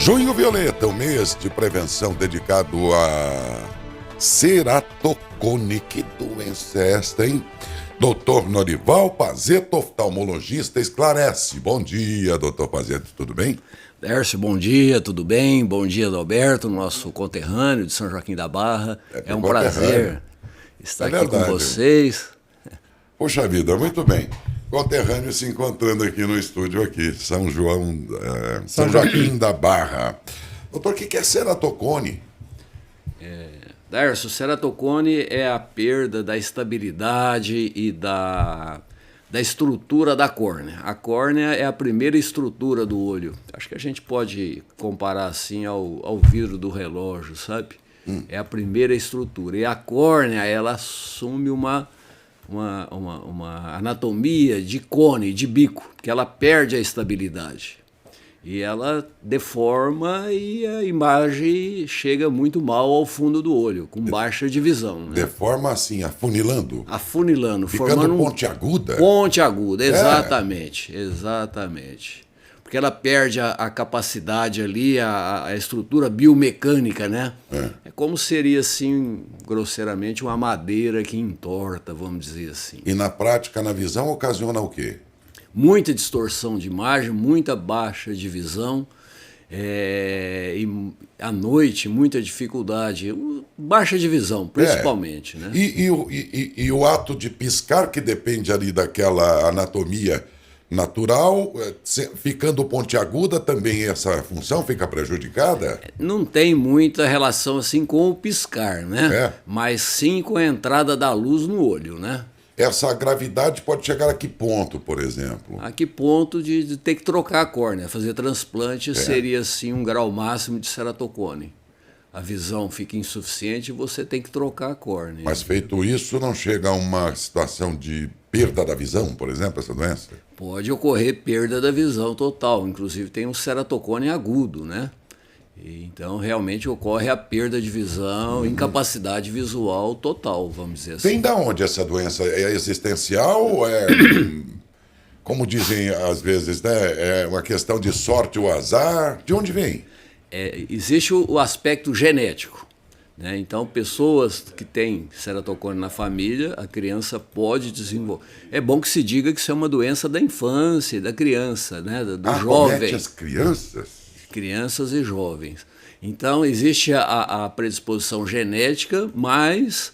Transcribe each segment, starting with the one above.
Junho Violeta, o mês de prevenção dedicado a ceratocone. Que doença é esta, hein? Doutor Norival Pazzetto, oftalmologista, esclarece. Bom dia, doutor Pazzetto, tudo bem? Dércio, bom dia, tudo bem? Bom dia, Adalberto, nosso conterrâneo de São Joaquim da Barra. É um prazer estar aqui com vocês. Poxa vida, muito bem. Conterrâneo se encontrando aqui no estúdio aqui, São Joaquim da Barra. Doutor, o que é ceratocone? Dércio, ceratocone é a perda da estabilidade e da estrutura da córnea. A córnea é a primeira estrutura do olho. Acho que a gente pode comparar assim ao vidro do relógio, sabe? É a primeira estrutura. E a córnea, ela assume uma anatomia de cone, de bico, que ela perde a estabilidade. E ela deforma e a imagem chega muito mal ao fundo do olho, com baixa de visão. Né? Deforma assim, afunilando? Afunilando, ficando formando pontiaguda? Pontiaguda, exatamente, exatamente. Porque ela perde a capacidade ali, a estrutura biomecânica, né? É como seria, assim, grosseiramente, uma madeira que entorta, vamos dizer assim. E na prática, na visão, ocasiona o quê? Muita distorção de imagem, muita baixa de visão, e à noite muita dificuldade, baixa de visão, principalmente. Né? E o ato de piscar, que depende ali daquela anatomia natural, ficando pontiaguda, também essa função fica prejudicada? Não tem muita relação assim com o piscar, né? Mas sim com a entrada da luz no olho, né? Essa gravidade pode chegar a que ponto, por exemplo? A que ponto de ter que trocar a córnea, fazer transplante seria assim um grau máximo de ceratocone. A visão fica insuficiente e você tem que trocar a córnea. Mas feito isso, não chega a uma situação de perda da visão, por exemplo, essa doença? Pode ocorrer perda da visão total, inclusive tem um ceratocone agudo, né? Então, realmente ocorre a perda de visão, incapacidade visual total, vamos dizer assim. Vem da onde essa doença? É existencial ou é, como dizem às vezes, né? É uma questão de sorte ou azar? De onde vem? Existe o aspecto genético. Né? Então, pessoas que têm ceratocone na família, a criança pode desenvolver. É bom que se diga que isso é uma doença da infância, da criança, né? Do jovem. Comete as crianças? Crianças e jovens. Então, existe a predisposição genética, mas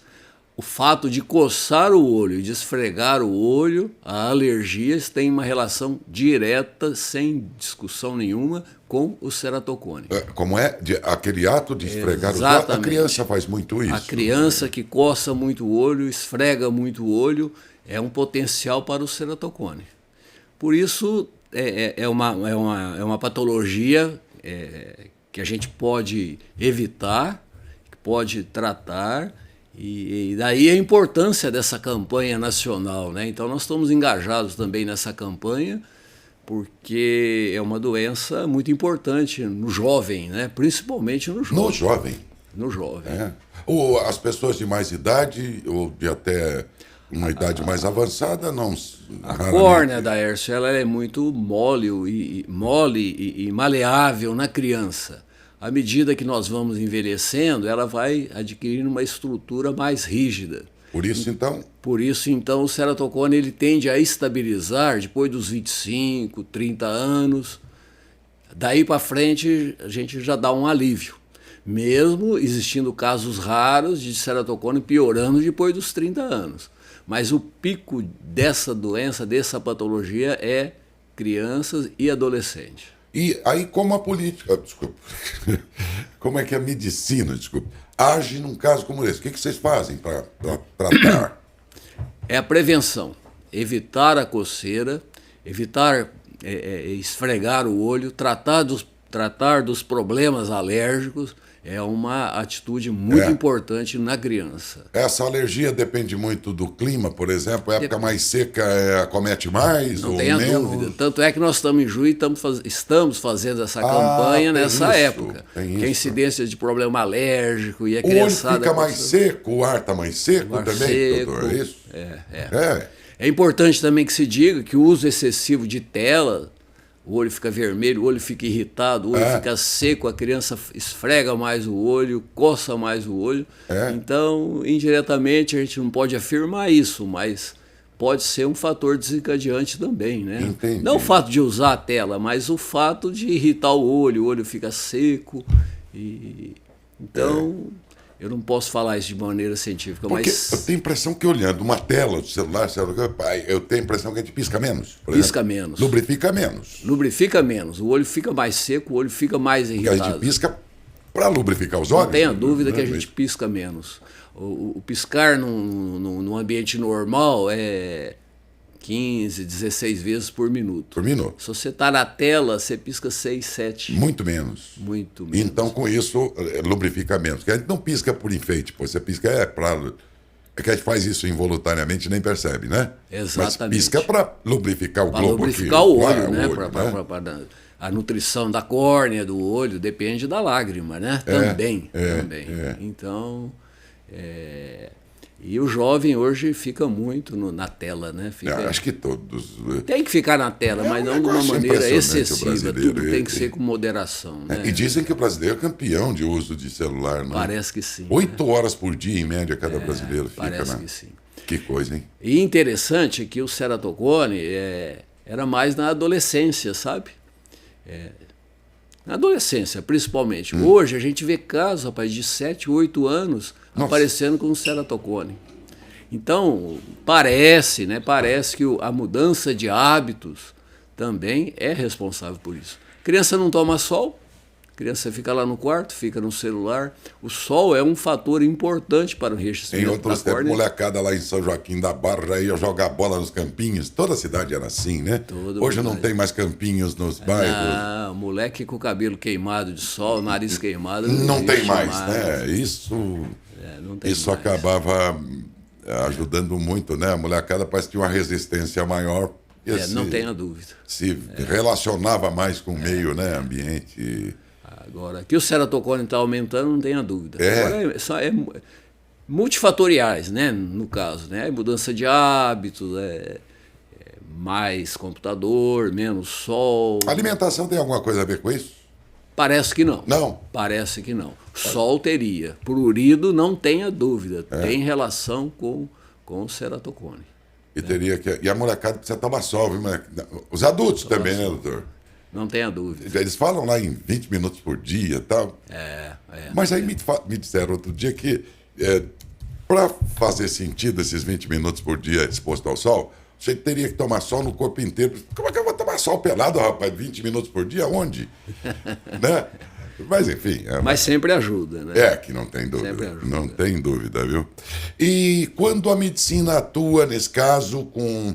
o fato de coçar o olho, de esfregar o olho, a alergias tem uma relação direta, sem discussão nenhuma, com o ceratocone. Como é? Aquele ato de esfregar o olho? A criança faz muito isso. A criança que coça muito o olho, esfrega muito o olho, é um potencial para o ceratocone. Por isso, é uma patologia que a gente pode evitar, que pode tratar, e daí a importância dessa campanha nacional. Né? Então, nós estamos engajados também nessa campanha, porque é uma doença muito importante no jovem, né? Principalmente no jovem. No jovem? No jovem. Ou as pessoas de mais idade, ou de até uma idade mais avançada, não... A córnea da Dércio, ela é muito mole e maleável na criança. À medida que nós vamos envelhecendo, ela vai adquirindo uma estrutura mais rígida. Por isso, então, o ceratocone ele tende a estabilizar depois dos 25, 30 anos. Daí para frente, a gente já dá um alívio. Mesmo existindo casos raros de ceratocone piorando depois dos 30 anos. Mas o pico dessa doença, dessa patologia, é crianças e adolescentes. E aí como a política, como é que a medicina, age num caso como esse? O que vocês fazem para tratar? É a prevenção, evitar a coceira, evitar esfregar o olho, tratar dos problemas alérgicos. É uma atitude muito importante na criança. Essa alergia depende muito do clima, por exemplo. A época mais seca acomete mais ou menos? Não tenha dúvida. Tanto é que nós estamos em junho e estamos fazendo essa campanha nessa época. Que a incidência de problema alérgico e a criançada... O olho fica mais seco, o ar está mais seco também, doutor, é isso? É importante também que se diga que o uso excessivo de tela, o olho fica vermelho, o olho fica irritado, o olho fica seco, a criança esfrega mais o olho, coça mais o olho. Então, indiretamente, a gente não pode afirmar isso, mas pode ser um fator desencadeante também, né? Entendi. Não o fato de usar a tela, mas o fato de irritar o olho fica seco. Então, eu não posso falar isso de maneira científica, Porque mas... eu tenho a impressão que olhando uma tela do celular, eu tenho a impressão que a gente pisca menos. Pisca menos. Lubrifica menos. Lubrifica menos. O olho fica mais seco, o olho fica mais Porque a irritado. gente pisca para lubrificar os olhos. Não tenha dúvida que a gente pisca menos. O piscar num ambiente normal é 15, 16 vezes por minuto. Por minuto. Se você está na tela, você pisca 6, 7. Muito menos. Muito menos. Então, com isso, lubrifica menos. Porque a gente não pisca por enfeite, pô. Você pisca para... É que a gente faz isso involuntariamente e nem percebe, né? Exatamente. Mas pisca para lubrificar o Para globo. lubrificar o olho, claro, né? o olho, Para a nutrição da córnea do olho depende da lágrima, né? Também. Então, e o jovem hoje fica muito na tela, né? Acho que todos... Tem que ficar na tela, mas não de uma maneira excessiva. Tudo tem que ser com moderação. Né? E dizem que o brasileiro é campeão de uso de celular, né? Parece que sim. 8 horas por dia, em média, cada brasileiro fica, parece né? que sim. Que coisa, hein? E interessante que o ceratocone era mais na adolescência, sabe? Na adolescência, principalmente. Hoje a gente vê casos, rapaz, de 7, 8 anos aparecendo com ceratocone. Então, parece que a mudança de hábitos também é responsável por isso. Criança não toma sol, criança fica lá no quarto, fica no celular. O sol é um fator importante para o enrijecimento da córnea. Em outros tempos, molecada lá em São Joaquim da Barra já ia jogar bola nos campinhos. Toda a cidade era assim, né? Hoje não tem mais campinhos nos bairros. Ah, moleque com o cabelo queimado de sol, nariz queimado. Não tem mais, né? Isso mais. acabava ajudando muito, né? A molecada parece que tinha uma resistência maior. Não tenha dúvida. Se relacionava mais com o meio, né? Ambiente... Agora, que o ceratocone está aumentando, não tenha dúvida. Agora, é multifatoriais, né, no caso. Né? Mudança de hábitos, mais computador, menos sol. A alimentação tem alguma coisa a ver com isso? Parece que não. Não? Parece que não. Sol teria. Prurido, não tenha dúvida. Tem relação com o ceratocone. E teria que... E a molecada precisa tomar sol, viu? Os adultos também, né, doutor? Não tenha dúvida. Eles falam lá em 20 minutos por dia e tal. Mas aí me disseram outro dia que para fazer sentido esses 20 minutos por dia exposto ao sol, você teria que tomar sol no corpo inteiro. Como é que eu vou tomar sol pelado, rapaz? 20 minutos por dia? Onde? Né? Mas enfim. Mas sempre ajuda, né? Que não tem dúvida. Não tem dúvida, viu? E quando a medicina atua, nesse caso, com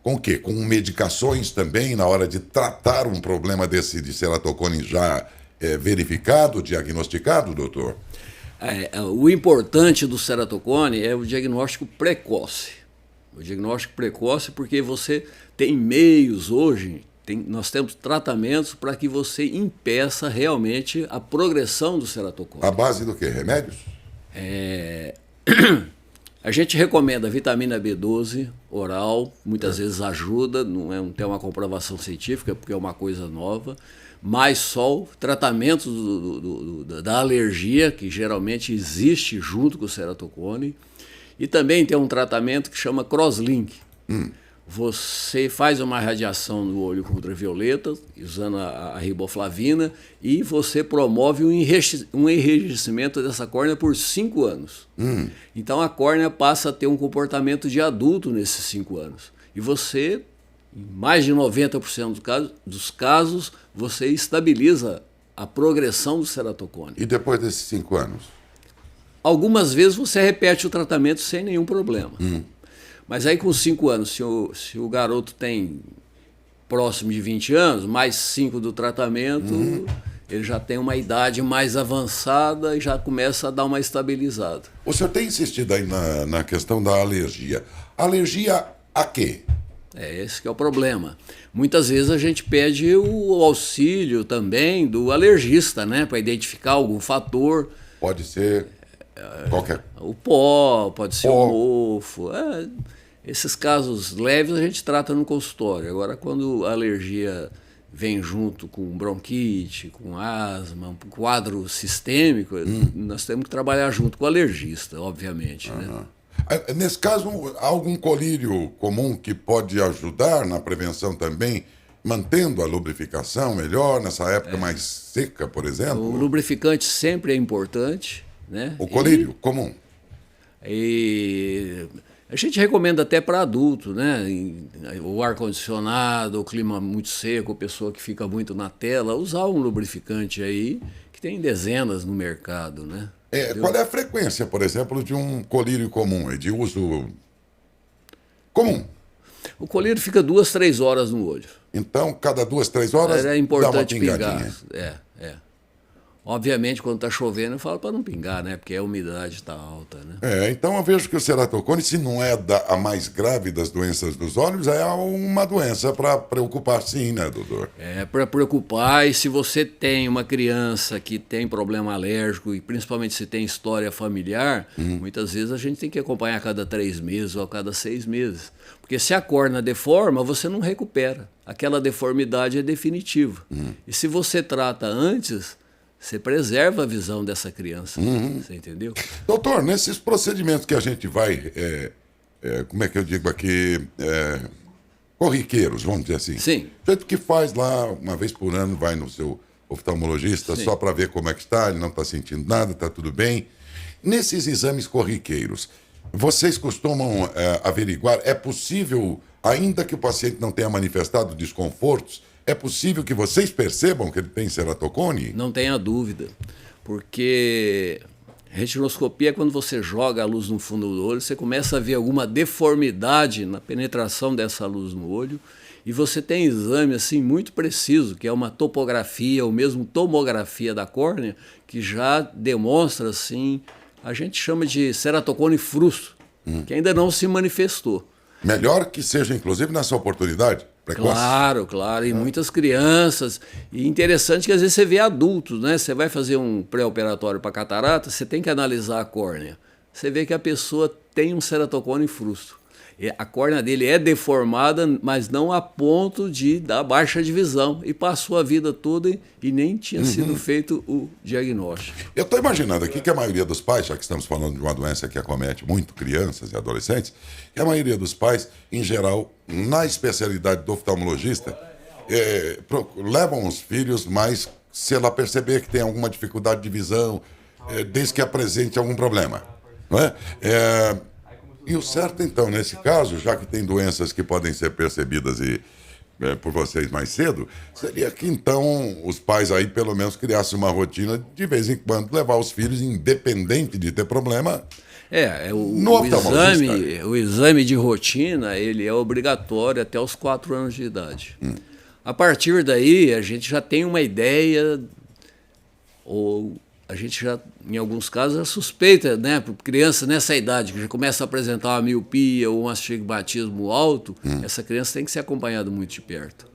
o quê? Com medicações também, na hora de tratar um problema desse de ceratocone já verificado, diagnosticado, doutor? O importante do ceratocone é o diagnóstico precoce. O diagnóstico precoce porque você tem meios hoje, nós temos tratamentos para que você impeça realmente a progressão do ceratocone. A base do quê? Remédios? A gente recomenda vitamina B12 oral, muitas vezes ajuda, não tem uma comprovação científica, porque é uma coisa nova. Mais sol, tratamentos da alergia, que geralmente existe junto com o ceratocone. E também tem um tratamento que chama crosslink. Você faz uma radiação no olho com ultravioleta, usando a riboflavina, e você promove um enrijecimento dessa córnea por 5 anos. Então a córnea passa a ter um comportamento de adulto nesses 5 anos. E você, em mais de 90% dos casos, você estabiliza a progressão do ceratocone. E depois desses 5 anos? Algumas vezes você repete o tratamento sem nenhum problema. Mas aí com 5 anos, se o garoto tem próximo de 20 anos, mais 5 do tratamento, ele já tem uma idade mais avançada e já começa a dar uma estabilizada. O senhor tem insistido aí na questão da alergia. Alergia a quê? Esse que é o problema. Muitas vezes a gente pede o auxílio também do alergista, né, para identificar algum fator. Pode ser qualquer... O pó, pode ser o mofo. Esses casos leves a gente trata no consultório. Agora, quando a alergia vem junto com bronquite, com asma, um quadro sistêmico, nós temos que trabalhar junto com o alergista, obviamente. Né? Nesse caso, há algum colírio comum que pode ajudar na prevenção também, mantendo a lubrificação melhor nessa época mais seca, por exemplo? O lubrificante sempre é importante. Né? O colírio comum. E a gente recomenda até para adulto, né? O ar-condicionado, o clima muito seco, a pessoa que fica muito na tela, usar um lubrificante aí, que tem dezenas no mercado, né? Qual é a frequência, por exemplo, de um colírio comum, de uso comum? O colírio fica 2, 3 horas no olho. Então, cada 2, 3 horas é importante dá uma pingadinha. Pingar. Obviamente, quando está chovendo, eu falo para não pingar, né? Porque a umidade está alta, né? Então eu vejo que o ceratocone, se não é a mais grave das doenças dos olhos, é uma doença para preocupar, sim, né, doutor? É para preocupar, e se você tem uma criança que tem problema alérgico, e principalmente se tem história familiar, muitas vezes a gente tem que acompanhar a cada 3 meses ou a cada 6 meses. Porque se a córnea deforma, você não recupera. Aquela deformidade é definitiva. E se você trata antes, você preserva a visão dessa criança, você entendeu? Doutor, nesses procedimentos que a gente vai, como é que eu digo aqui, corriqueiros, vamos dizer assim. Sim. O jeito que faz lá, uma vez por ano, vai no seu oftalmologista, Sim, só para ver como é que está, ele não está sentindo nada, está tudo bem. Nesses exames corriqueiros, vocês costumam averiguar, é possível, ainda que o paciente não tenha manifestado desconfortos, é possível que vocês percebam que ele tem ceratocone? Não tenha dúvida, porque retinoscopia é quando você joga a luz no fundo do olho, você começa a ver alguma deformidade na penetração dessa luz no olho, e você tem exame assim muito preciso, que é uma topografia ou mesmo tomografia da córnea, que já demonstra assim, a gente chama de ceratocone frustro, que ainda não se manifestou. Melhor que seja, inclusive, nessa oportunidade precoce. Claro, e muitas crianças. E interessante que às vezes você vê adultos, né? Você vai fazer um pré-operatório para catarata, você tem que analisar a córnea. Você vê que a pessoa tem um ceratocone frustro. A córnea dele é deformada, mas não a ponto de dar baixa de visão. E passou a vida toda e nem tinha sido feito o diagnóstico. Eu estou imaginando aqui que a maioria dos pais, já que estamos falando de uma doença que acomete muito crianças e adolescentes, que a maioria dos pais, em geral, na especialidade do oftalmologista, levam os filhos, mas se ela perceber que tem alguma dificuldade de visão, desde que apresente algum problema, não é? E o certo, então, nesse caso, já que tem doenças que podem ser percebidas por vocês mais cedo, seria que, então, os pais aí, pelo menos, criassem uma rotina de vez em quando levar os filhos, independente de ter problema, o exame de rotina, ele é obrigatório até os 4 anos de idade. A partir daí, a gente já tem uma ideia, ou a gente já, em alguns casos, é suspeita, né, para criança nessa idade, que já começa a apresentar uma miopia ou um astigmatismo alto, essa criança tem que ser acompanhada muito de perto.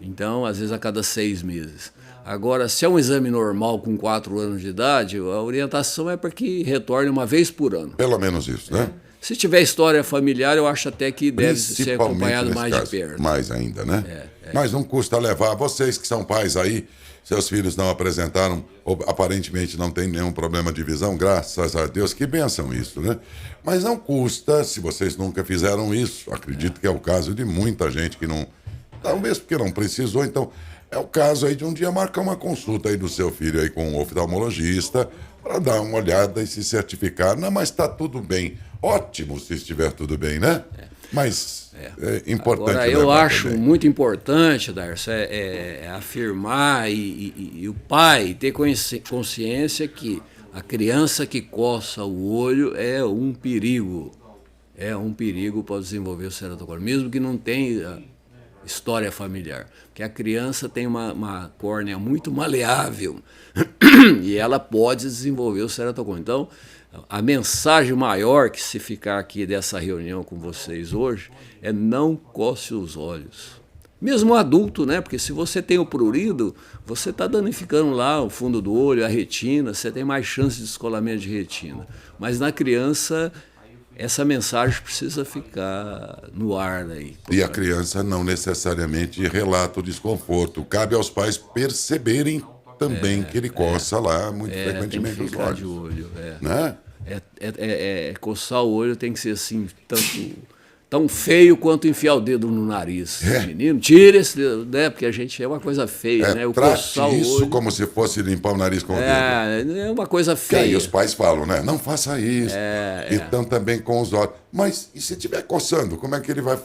Então, às vezes, a cada 6 meses. Agora, se é um exame normal com 4 anos de idade, a orientação é para que retorne uma vez por ano. Pelo menos isso, né? Se tiver história familiar, eu acho até que deve ser acompanhado mais caso, de perto. Mais ainda, né? Mas não custa levar. Vocês que são pais aí, seus filhos não apresentaram, ou aparentemente não tem nenhum problema de visão, graças a Deus, que bênção isso, né? Mas não custa, se vocês nunca fizeram isso, acredito que é o caso de muita gente que não, talvez porque não precisou, então é o caso aí de um dia marcar uma consulta aí do seu filho aí com um oftalmologista para dar uma olhada e se certificar. Não, mas está tudo bem. Ótimo se estiver tudo bem, né? Mas é importante. Agora, eu acho também muito importante, Darcy, afirmar e o pai ter consciência que a criança que coça o olho é um perigo. É um perigo para desenvolver o ceratocone, mesmo que não tenha história familiar. Porque a criança tem uma córnea muito maleável e ela pode desenvolver o ceratocone. Então, a mensagem maior que se ficar aqui dessa reunião com vocês hoje é não coce os olhos. Mesmo adulto, né? Porque se você tem o prurido, você está danificando lá o fundo do olho, a retina, você tem mais chance de descolamento de retina. Mas na criança essa mensagem precisa ficar no ar aí. E a criança não necessariamente relata o desconforto. Cabe aos pais perceberem também que ele coça lá muito frequentemente tem que os ficar olhos. de olho. Né? Coçar o olho tem que ser assim, tão feio quanto enfiar o dedo no nariz. Menino, tira esse dedo, né? Porque a gente é uma coisa feia, né? O Trate coçar isso o olho como se fosse limpar o nariz com o dedo. é uma coisa Que aí feia. os pais falam, né? Não faça isso. Então também com os olhos. Mas e se estiver coçando, como é que ele vai...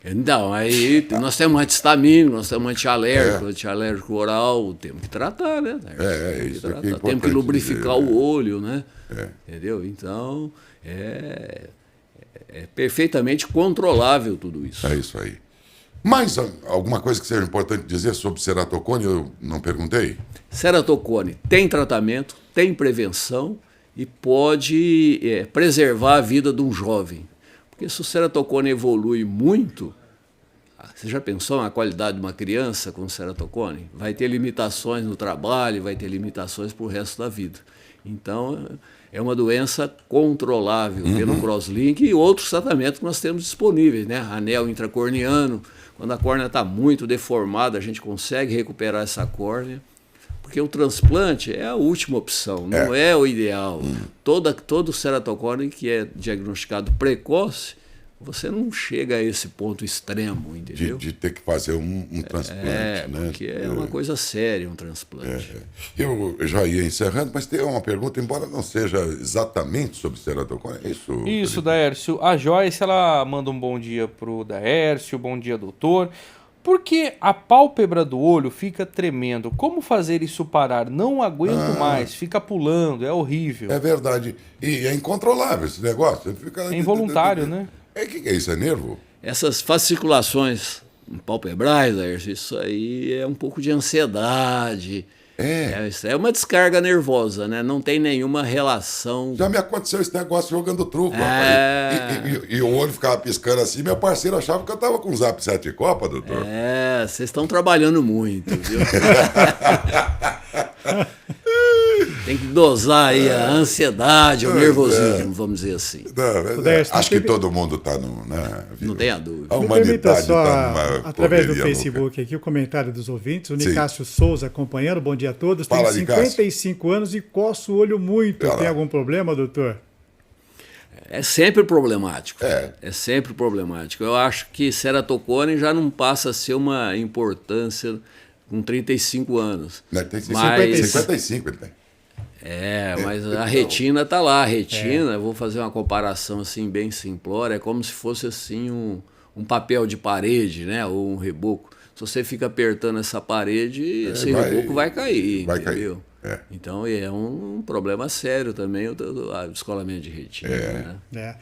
Então, aí nós temos antistamínico, nós temos antialérgico, antialérgico oral, temos que tratar, né? Isso que é importante temos que lubrificar dizer, o olho, né? Entendeu? Então, é perfeitamente controlável tudo isso. É isso aí. Mais alguma coisa que seja importante dizer sobre ceratocone? Eu não perguntei. Ceratocone tem tratamento, tem prevenção e pode preservar a vida de um jovem. Porque se o ceratocone evolui muito, você já pensou na qualidade de uma criança com ceratocone? Vai ter limitações no trabalho, vai ter limitações para o resto da vida. Então, é uma doença controlável pelo crosslink e outros tratamentos que nós temos disponíveis, né? Anel intracorneano, quando a córnea está muito deformada, a gente consegue recuperar essa córnea. Porque o transplante é a última opção, não é o ideal. Todo ceratocone que é diagnosticado precoce, você não chega a esse ponto extremo, entendeu? De ter que fazer um transplante, né? Porque é uma coisa séria um transplante. Eu já ia encerrando, mas tem uma pergunta, embora não seja exatamente sobre ceratocone. Isso, Daércio. A Joyce, ela manda um bom dia pro Daércio, bom dia, doutor. Porque a pálpebra do olho fica tremendo. Como fazer isso parar? Não aguento mais, fica pulando, é horrível. É verdade. E é incontrolável esse negócio. É involuntário, né? O que é isso? É nervo? Essas fasciculações palpebrais, isso aí é um pouco de ansiedade. Isso é uma descarga nervosa, né? Não tem nenhuma relação. Já me aconteceu esse negócio jogando truco, rapaz. E o olho ficava piscando assim. Meu parceiro achava que eu tava com um Zap 7 Copa, doutor. Vocês estão trabalhando muito, viu? Tem que dosar aí a ansiedade, o nervosismo, vamos dizer assim. Acho que todo mundo está no... Não tenha dúvida. A humanidade está numa através do correria Facebook aqui, o comentário dos ouvintes. O Nicásio Souza acompanhando. Bom dia a todos. Fala, Tenho 55 anos e coço o olho muito. Tem algum problema, doutor? É sempre problemático. É sempre problemático. Eu acho que ceratocone já não passa a ser uma importância com 35 anos. Tem 55 ele tem. Mas a retina está lá. A retina, vou fazer uma comparação assim bem simplória, é como se fosse assim um papel de parede, né? Ou um reboco. Se você fica apertando essa parede, esse reboco vai cair, entendeu? Então é um problema sério também o descolamento de retina. Né?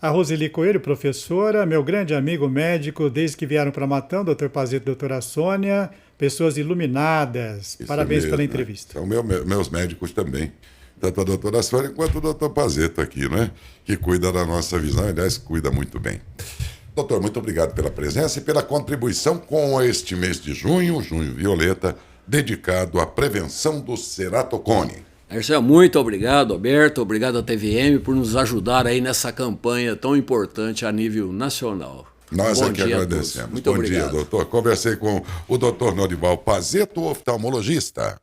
A Roseli Coelho, professora, meu grande amigo médico, desde que vieram para Matão, doutor Pazito e doutora Sônia, pessoas iluminadas. Isso parabéns mesmo, pela entrevista. São meus médicos também, tanto a doutora Sônia quanto o doutor Pazito aqui, né? Que cuida da nossa visão, aliás, cuida muito bem. Doutor, muito obrigado pela presença e pela contribuição com este mês de junho, Junho Violeta, dedicado à prevenção do ceratocone. Marcelo, muito obrigado, Alberto, obrigado à TVM por nos ajudar aí nessa campanha tão importante a nível nacional. Nós é que agradecemos. Muito obrigado. Bom dia, doutor. Conversei com o doutor Norival Pazito, oftalmologista.